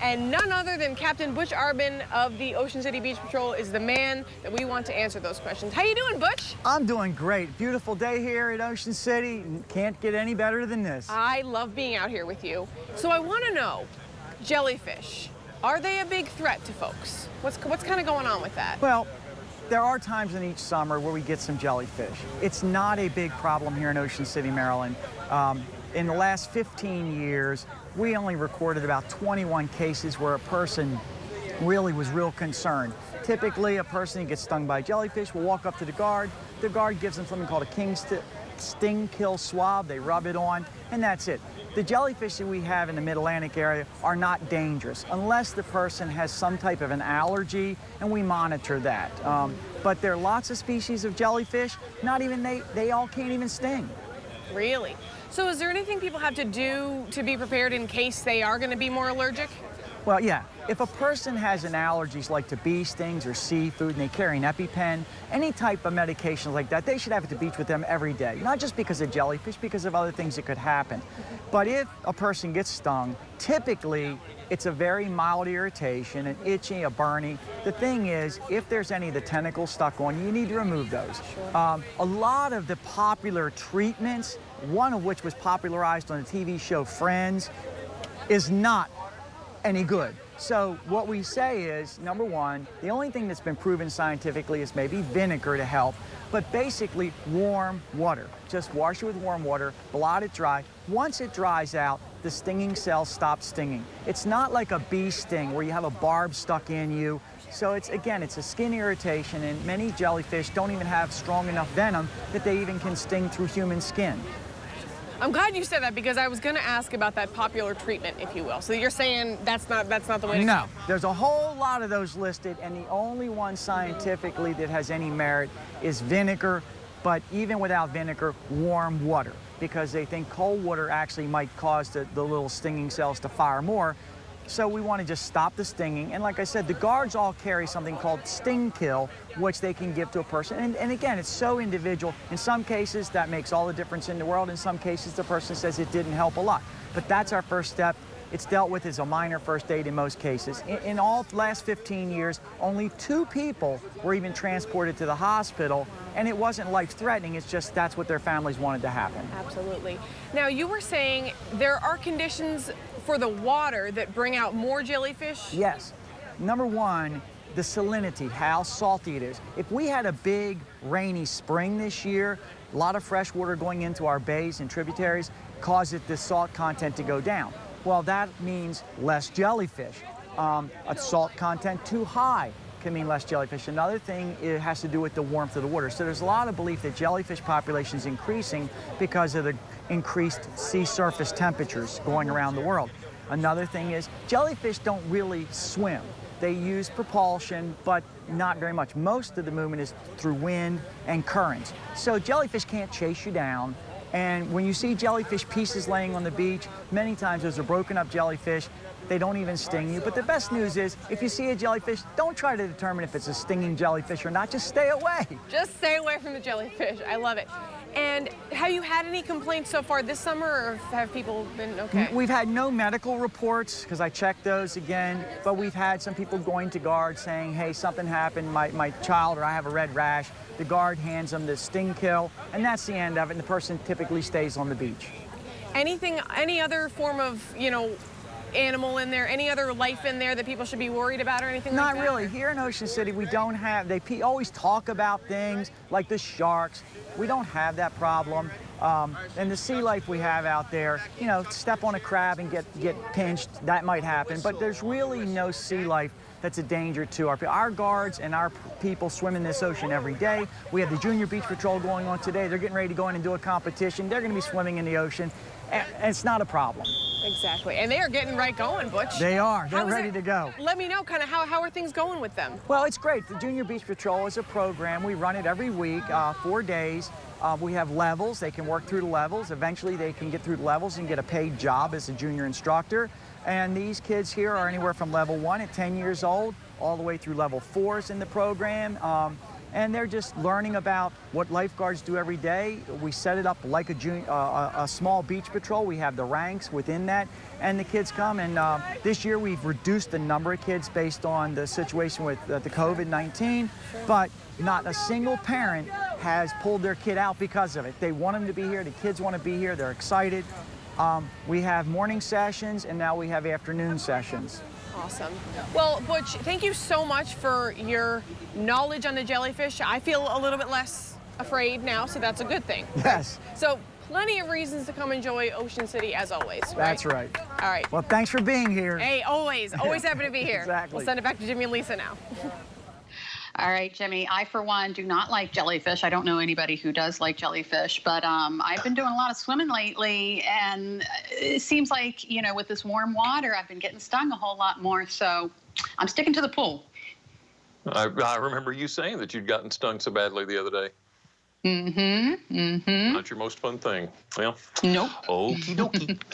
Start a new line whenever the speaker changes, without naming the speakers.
And none other than Captain Butch Arbin of the Ocean City Beach Patrol is the man that we want to answer those questions. How you doing, Butch?
I'm doing great. Beautiful day here at Ocean City. Can't get any better than this.
I love being out here with you. So I want to know, jellyfish, are they a big threat to folks? What's kind of going on with that?
Well, there are times in each summer where we get some jellyfish. It's not a big problem here in Ocean City, Maryland. In the last 15 years, we only recorded about 21 cases where a person really was real concerned. Typically, a person who gets stung by jellyfish will walk up to the guard. The guard gives them something called a sting kill swab. They rub it on, and that's it. The jellyfish that we have in the Mid-Atlantic area are not dangerous unless the person has some type of an allergy, and we monitor that. But there are lots of species of jellyfish, not even they all can't even sting.
Really? So is there anything people have to do to be prepared in case they are going to be more allergic?
Well, yeah. If a person has an allergies like to bee stings or seafood and they carry an EpiPen, any type of medications like that, they should have at the beach with them every day. Not just because of jellyfish, because of other things that could happen. But if a person gets stung, typically it's a very mild irritation, an itching, a burning. The thing is, if there's any of the tentacles stuck on you, you need to remove those.
Sure.
A lot of the popular treatments, one of which was popularized on the TV show Friends, is not any good. So what we say is, number one, the only thing that's been proven scientifically is maybe vinegar to help, but basically warm water. Just wash it with warm water, blot it dry. Once it dries out, the stinging cells stop stinging. It's not like a bee sting where you have a barb stuck in you. So it's a skin irritation, and many jellyfish don't even have strong enough venom that they even can sting through human skin.
I'm glad you said that because I was going to ask about that popular treatment, if you will. So you're saying that's not the way to
No,
go?
there's a whole lot of those listed, and the only one scientifically that has any merit is vinegar, but even without vinegar, warm water, because they think cold water actually might cause the little stinging cells to fire more. So we want to just stop the stinging. And like I said, the guards all carry something called sting kill, which they can give to a person. And again, it's so individual. In some cases, that makes all the difference in the world. In some cases, the person says it didn't help a lot. But that's our first step. It's dealt with as a minor first aid in most cases. In all the last 15 years, only 2 people were even transported to the hospital, and it wasn't life-threatening. It's just that's what their families wanted to happen.
Absolutely. Now, you were saying there are conditions for the water that bring out more jellyfish?
Yes. Number one, the salinity, how salty it is. If we had a big rainy spring this year, a lot of fresh water going into our bays and tributaries caused the salt content to go down. Well, that means less jellyfish. A salt content too high can mean less jellyfish. Another thing, it has to do with the warmth of the water. So there's a lot of belief that jellyfish population is increasing because of the increased sea surface temperatures going around the world. Another thing is jellyfish don't really swim. They use propulsion, but not very much. Most of the movement is through wind and currents. So jellyfish can't chase you down. And when you see jellyfish pieces laying on the beach, many times those are broken up jellyfish. They don't even sting you. But the best news is, if you see a jellyfish, don't try to determine if it's a stinging jellyfish or not. Just stay away.
Just stay away from the jellyfish. I love it. And have you had any complaints so far this summer, or have people been okay?
We've had no medical reports, because I checked those again, but we've had some people going to guard saying, hey, something happened, my child, or I have a red rash. The guard hands them the sting kill, and that's the end of it, and the person typically stays on the beach.
Any other form of, animal in there, any other life in there that people should be worried about or anything like that?
Not really. Here in Ocean City, we don't have, they always talk about things like the sharks. We don't have that problem. And the sea life we have out there, step on a crab and get pinched, that might happen. But there's really no sea life that's a danger to our guards and our people swim in this ocean every day. We have the Junior Beach Patrol going on today. They're getting ready to go in and do a competition. They're going to be swimming in the ocean, and it's not a problem.
Exactly. And they are getting right going, Butch.
They are. They're ready to go.
Let me know kind of how are things going with them?
Well, it's great. The Junior Beach Patrol is a program. We run it every week, 4 days. We have levels. They can work through the levels. Eventually, they can get through the levels and get a paid job as a junior instructor. And these kids here are anywhere from level 1 at 10 years old all the way through level 4s in the program. and they're just learning about what lifeguards do every day. We set it up like a small beach patrol. We have the ranks within that, and the kids come. And this year we've reduced the number of kids based on the situation with the COVID-19, but not a single parent has pulled their kid out because of it. They want them to be here. The kids want to be here. They're excited. We have morning sessions, and now we have afternoon sessions.
Awesome. Well, Butch, thank you so much for your knowledge on the jellyfish. I feel a little bit less afraid now, so that's a good thing.
Yes.
So plenty of reasons to come enjoy Ocean City as always, right?
That's right.
All right.
Well, thanks for being here.
Hey, always happy to be here.
Exactly.
We'll send it back to Jimmy and Lisa now.
All right, Jimmy, I, for one, do not like jellyfish. I don't know anybody who does like jellyfish, but I've been doing a lot of swimming lately, and it seems like, you know, with this warm water, I've been getting stung a whole lot more, so I'm sticking to the pool.
I remember you saying that you'd gotten stung so badly the other day.
Mm-hmm.
Not your most fun thing. Well,
Nope.
okie dokie.